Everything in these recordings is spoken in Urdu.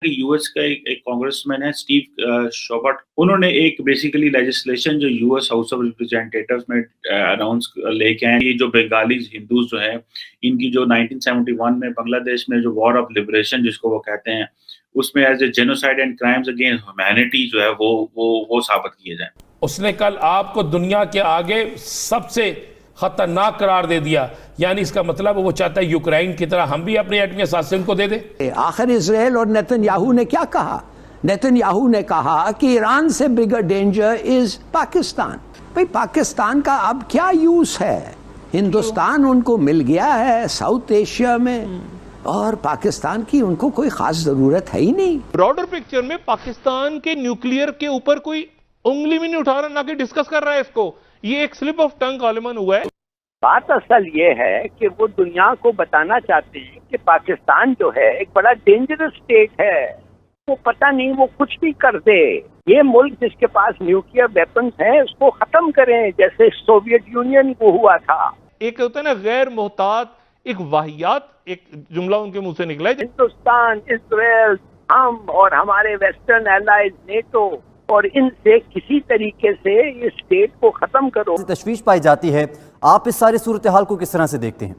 یو ایس کا ایک کانگریس مین ہے اسٹیو شوبرٹ. انہوں نے ایک بیسیکلی لیجسلیشن جو یو ایس ہاؤس آف ریپرزینٹیٹیوز میں اناؤنس لے کے آئے. یہ جو بنگالیز ہندوز جو ہیں ان کی جو 1971 میں بنگلہ دیش میں جو وار آف لبریشن جس کو وہ کہتے ہیں اس میں as a genocide and crimes against humanity جو ہے وہ ثابت کیے جائیں. اس نے کل آپ کو دنیا کے آگے سب سے خطرناک قرار دے دیا. یعنی اس کا مطلب وہ چاہتا ہے یوکرائن کی طرح ہم بھی اپنے ایٹمی اثاثے ان کو دے دیں. آخر اسرائیل اور نیتن یاہو نے کیا کہا؟ نیتن یاہو نے کہا کہ ایران سے بگر ڈینجر از پاکستان. بھئی پاکستان کا اب کیا یوز ہے؟ ہندوستان ان کو مل گیا ہے ساؤتھ ایشیا میں اور پاکستان کی ان کو کوئی خاص ضرورت ہے ہی نہیں. براڈر پکچر میں پاکستان کے نیوکلیئر کے اوپر کوئی انگلی بھی نہیں اٹھا رہا، نہ کہ ڈسکس کر رہا ہے اس کو. یہ ایک سلپ آف ٹنگ غالباً ہوا ہے. بات اصل یہ ہے کہ وہ دنیا کو بتانا چاہتے ہیں کہ پاکستان جو ہے ایک بڑا ڈینجرس اسٹیٹ ہے. وہ پتہ نہیں وہ کچھ بھی کر دے. یہ ملک جس کے پاس نیوکلیئر ویپنز ہیں اس کو ختم کریں جیسے سوویت یونین کو ہوا تھا. ایک ہوتا ہے نا غیر محتاط ایک واہیات ایک جملہ ان کے منہ سے نکلا ہے. ہندوستان، اسرائیل، ہم اور ہمارے ویسٹرن الائز نیٹو اور ان سے کسی طریقے سے اس اسٹیٹ کو ختم کرو. تشویش پائی جاتی ہے. آپ اس ساری صورتحال کو کس طرح سے دیکھتے ہیں؟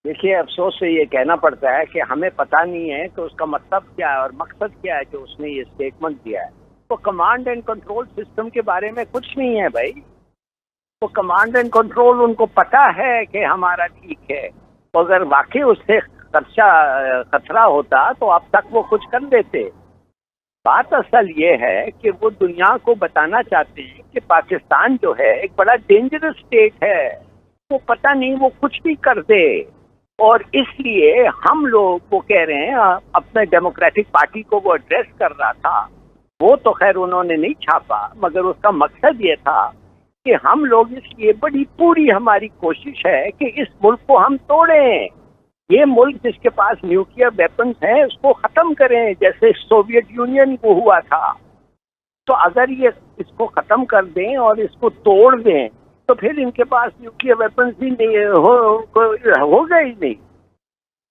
دیکھیے افسوس سے یہ کہنا پڑتا ہے کہ ہمیں پتہ نہیں ہے کہ اس کا مطلب کیا ہے اور مقصد کیا ہے کہ اس نے یہ اسٹیٹمنٹ دیا ہے. تو کمانڈ اینڈ کنٹرول سسٹم کے بارے میں کچھ نہیں ہے بھائی. تو کمانڈ اینڈ کنٹرول ان کو پتہ ہے کہ ہمارا ٹھیک ہے. اگر واقعی اس سے خطرہ ہوتا تو اب تک وہ کچھ کر دیتے. بات اصل یہ ہے کہ وہ دنیا کو بتانا چاہتے ہیں کہ پاکستان جو ہے ایک بڑا ڈینجرس اسٹیٹ ہے. وہ پتہ نہیں وہ کچھ بھی کر دے. اور اس لیے ہم لوگ وہ کہہ رہے ہیں اپنے ڈیموکریٹک پارٹی کو وہ ایڈریس کر رہا تھا. وہ تو خیر انہوں نے نہیں چھاپا مگر اس کا مقصد یہ تھا کہ ہم لوگ اس لیے بڑی پوری ہماری کوشش ہے کہ اس ملک کو ہم توڑیں. یہ ملک جس کے پاس نیوکلیئر ویپنز ہیں اس کو ختم کریں جیسے سوویت یونین کو ہوا تھا. تو اگر یہ اس کو ختم کر دیں اور اس کو توڑ دیں تو پھر ان کے پاس نیوکلیئر ویپنز بھی نہیں ہوگا ہی نہیں.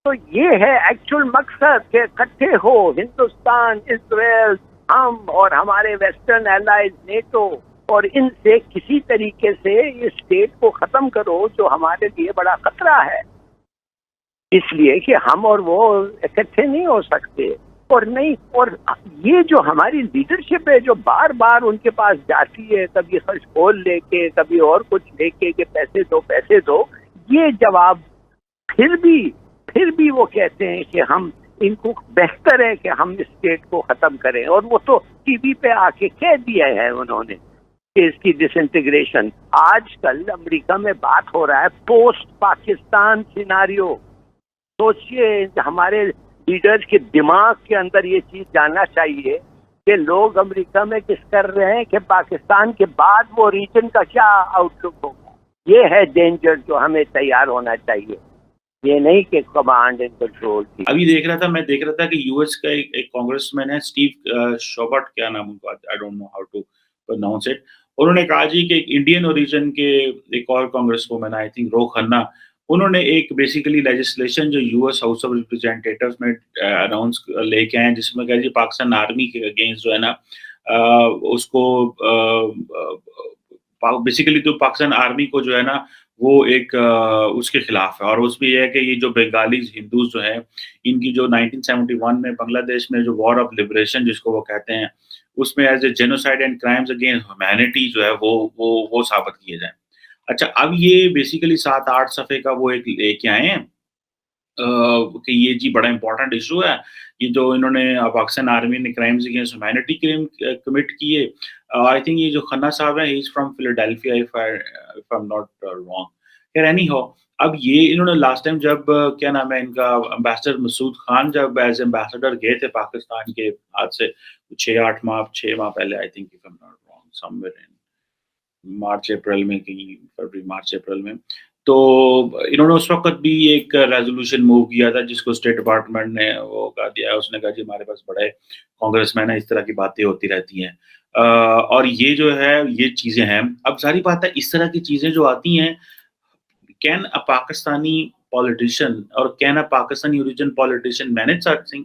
تو یہ ہے ایکچوئل مقصد کہ اکٹھے ہو ہندوستان، اسرائیل، ہم اور ہمارے ویسٹرن الائز نیٹو اور ان سے کسی طریقے سے یہ اسٹیٹ کو ختم کرو جو ہمارے لیے بڑا خطرہ ہے. اس لیے کہ ہم اور وہ اکٹھے نہیں ہو سکتے. اور نہیں، اور یہ جو ہماری لیڈرشپ ہے جو بار بار ان کے پاس جاتی ہے کبھی خشکول لے کے کبھی اور کچھ لے کے کہ پیسے دو، یہ جواب پھر بھی وہ کہتے ہیں کہ ہم ان کو بہتر ہے کہ ہم اسٹیٹ کو ختم کریں. اور وہ تو ٹی وی پہ آ کے کہہ دیا ہے انہوں نے کہ اس کی ڈس انٹیگریشن. آج کل امریکہ میں بات ہو رہا ہے پوسٹ پاکستان سیناریو. سوچئے ہمارے لیڈرز کے دماغ کے اندر یہ چیز جاننا چاہیے کہ لوگ امریکہ میں کس کر رہے ہیں کہ پاکستان کے بعد وہ ریجن کا کیا آؤٹ لک ہوگا. یہ ہے ڈینجر جو ہمیں تیار ہونا چاہیے. یہ نہیں کہ کمانڈ اینڈ کنٹرول کی. ابھی دیکھ رہا تھا کہ یو ایس کا ایک کانگریس مین ہے اسٹیو شوبرٹ، کیا نام ان کا، I don't know how to pronounce it. انہوں نے کہا جی کہ ایک انڈین اوریجن کے ایک اور کانگریس وومن آئی تھنک رو کھنہ، انہوں نے ایک بیسیکلی لیجسلیشن جو یو ایس ہاؤس آف ریپرزینٹیٹیوز میں اناؤنس لے کے آئے جس میں کہ جی پاکستان آرمی کے اگینسٹ جو ہے نا اس کو بیسیکلی تو پاکستان آرمی کو جو ہے نا وہ ایک اس کے خلاف ہے. اور اس میں یہ ہے کہ یہ جو بنگالیز ہندوز جو ہیں ان کی جو 1971 میں بنگلہ دیش میں جو وار آف لبریشن جس کو وہ کہتے ہیں اس میں as a genocide and crimes against humanity جو ہے وہ ثابت کیے جائیں. اچھا، اب یہ بیسیکلی 7-8 صفحے کا وہ ایک لے کے آئے ہیں کہ یہ جی بڑا امپورٹنٹ ایشو ہے. یہ جو انہوں نے پاکستان آرمی نے کرائمز اگینسٹ ہیومینٹی کمٹ کیے. آئی تھنک یہ جو کھنہ صاحب ہیں he is from Philadelphia if I am not wrong. خیر اینی ہو، اب یہ انہوں نے لاسٹ ٹائم جب کیا نام ہے ان کا امبیسڈر مسعود خان جب ایز امبیسڈر گئے تھے پاکستان کے آج سے 6 ماہ پہلے I think if I am not wrong some where in March April میں، فروری مارچ اپریل میں، تو انہوں نے اس وقت بھی ایک ریزولوشن موو کیا تھا جس کو اسٹیٹ ڈپارٹمنٹ نے وہ کہا دیا ہے. اس نے کہا جی ہمارے پاس بڑے کانگریس مین ہیں، اس طرح کی باتیں ہوتی رہتی ہیں. اور یہ جو ہے یہ چیزیں ہیں. اب ظاہری بات ہے اس طرح کی چیزیں جو آتی ہیں، کین اے پاکستانی پولیٹیشین اور can a Pakistani origin politician manage such thing?